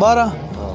12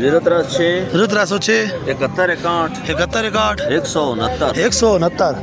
036 0306 71 61 71 169 169.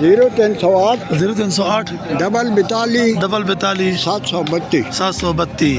0308 0308 42 732 732.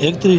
1.3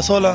16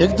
1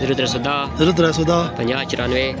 0310 5094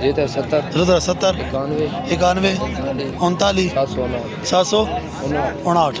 70 91 39 759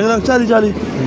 1,40,000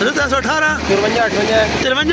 318 720